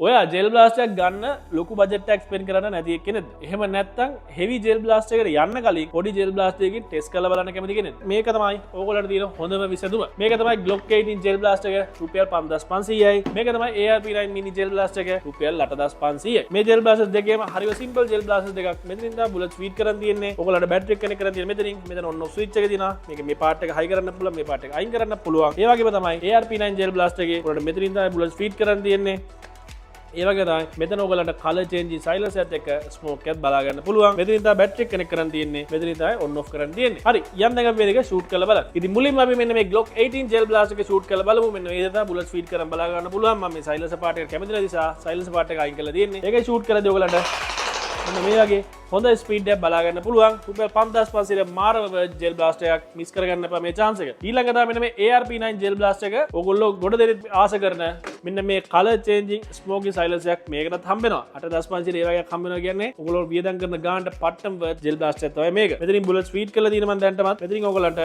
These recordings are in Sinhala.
ඔයා ජෙල් බ්ලාස්ට් එකක් ගන්න ලොකු බජට් එකක් ස්පෙන්ඩ් කරන්න නැති කෙනෙක්ද? එහෙම නැත්නම් හෙවි ජෙල් බ්ලාස්ට් එකකට යන්න කලින් පොඩි ජෙල් බ්ලාස්ට් එකකින් ටෙස්ට් කරලා බලන්න කැමති කෙනෙක්ද? මේක තමයි ඕගොල්ලන්ට තියෙන හොඳම විසඳුම. මේක තමයි Glock 18 ජෙල් බ්ලාස්ට් එක රුපියල් 5500යි. මේක තමයි AR-P9 mini ජෙල් බ්ලාස්ට් එක රුපියල් 8500යි. මේ ජෙල් බ්ලාස්ට් දෙකේම හරිම සිම්පල් ජෙල් බ්ලාස්ට් දෙකක්. මෙතනින් තමයි බුලට් ෆීඩ් කරන් තියෙන්නේ. ඔයගොල්ලන්ට බැටරි එක කනෙක්ට් කරන් තියෙන්නේ මෙතනින්. මෙතන ඔන් ඔෆ් ස්විච් එක තියෙනවා. මේක මේ පාර්ට් එක හයි කරන්න පුළුවන්, මේ පාර්ට් එක අයින් කරන්න පුළුවන්. ඒ වගේම තමයි AR-P9 ජෙල් බ්ලාස්ට් එකේ ඔයාලට මෙතනින් තමයි බුලට් ෆීඩ් කරන් තියෙන්නේ. ඒ වගේ තමයි මෙතන ඔයගලන්ට කලර් චේන්ජින් සයිලන්සර් එකත් එක්ක ස්මෝක් එකත් බලා ගන්න පුළුවන්. මෙතනින් තමයි බැටරි එක කනෙක්ට් කරන් තියෙන්නේ. මෙතනින් තමයි ඔන් ඔෆ් කරන් තියෙන්නේ. හරි. යන්න දැන් අපි මේක ෂූට් කරලා බලමු. ඉතින් මුලින්ම අපි මෙන්න මේ Glock 18 ජෙල් බ්ලාස්ට් එක ෂූට් කරලා බලමු. මෙන්න මේ තමයි බුලට් ෆීඩ් කරන් බලා ගන්න පුළුවන්. මම මේ සයිලන්සර් පාර්ට් එක කැමති නැති නිසා සයිලන්සර් පාර්ට් එක අයින් කරලා තියෙන්නේ. ඒක ෂූට් කරද්දී ඔයගලන්ට මෙන්න මේ වගේ හොඳ ස්පීඩ් එකක් බලා ගන්න පුළුවන්. රුපියල් 5500 මාරම ජෙල් බ්ලාස්ට් එකක් මිස් කරගන්න එපා මේ chance එක. ඊළඟට මෙන්න මේ AR-P9 ජෙල් බ්ලාස්ට් එක ඕගොල්ලෝ ගොඩ දෙනෙක් ආස කරන මෙන්න මේ කලර් චේන්ජින් ස්මෝකින් සයිලන්සර් එකක් මේකටත් හම්බ වෙනවා. 8500 ඒ වගේ හම්බ වෙනවා කියන්නේ ඕගොල්ලෝ වියදම් කරන ගානට පට්ටම් වර්ත් ජෙල් බ්ලාස්ට් එකක් තමයි මේක. මෙතනින් බුලට් ස්පීඩ් කරලා තියෙන මම දැන්ටමත් මෙතනින් ඕගොල්ලන්ට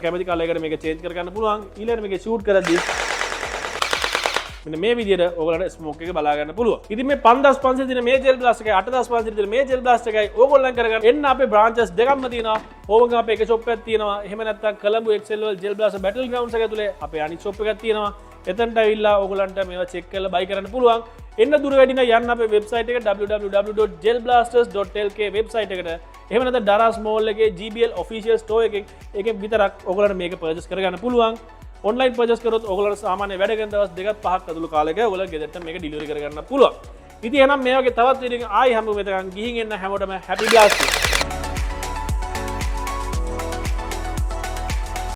කැමති කලර් එකකට මේක චේන්ජ් කර ගන්න පුළුවන්. ඊළඟට මේක ෂූට් කරද්දී මෙන්න මේ විදිහට ඔයගලන්ට ස්මෝක් එක බලා ගන්න පුළුවන්. ඉතින් මේ 5500 දින මේ ජෙල් බ්ලාස්ට් එකයි 8500 දින මේ ජෙල් බ්ලාස්ට් එකයි ඕගොල්ලන් කරගන්න එන්න අපේ බ්‍රාන්චස් දෙකක්ම තියෙනවා. ඕවගම අපේ එක ෂොප් එකක් තියෙනවා. එහෙම නැත්නම් කොළඹ XL වල ජෙල් බ්ලාස්ට් බැටල් ග්‍රවුන්ඩ්ස් එක ඇතුලේ අපේ අනිත් ෂොප් එකක් තියෙනවා. එතනට ඇවිල්ලා ඕගොල්ලන්ට මේවා චෙක් කරලා buy කරන්න පුළුවන්. එන්න දුර වැඩි නම් යන්න අපේ වෙබ්සයිට් එක www.gelblasters.lk වෙබ්සයිට් එකට. එහෙම නැත්නම් Daras Mall එකේ GBL official store එකෙන් විතරක් ඕගොල්ලන්ට මේක purchase කරගන්න පුළුවන්. ඔන්ලයින් පර්චේස් කරොත් ඔයගොල්ලන්ට සාමාන්‍ය වැඩ කරන දවස් දෙකක් පහක් ඇතුළු කාලයක ඔයගොල්ලෝ ගෙදරට මේක ඩිලිවරි කරගන්න පුළුවන්. ඉතින් එහෙනම් මේ වගේ තවත් වීඩියෝ එකකින් ආයි හම්බෙමු. මෙතකන් ගිහින් එන්න හැමෝටම හැපි බ්ලාස්ටිං.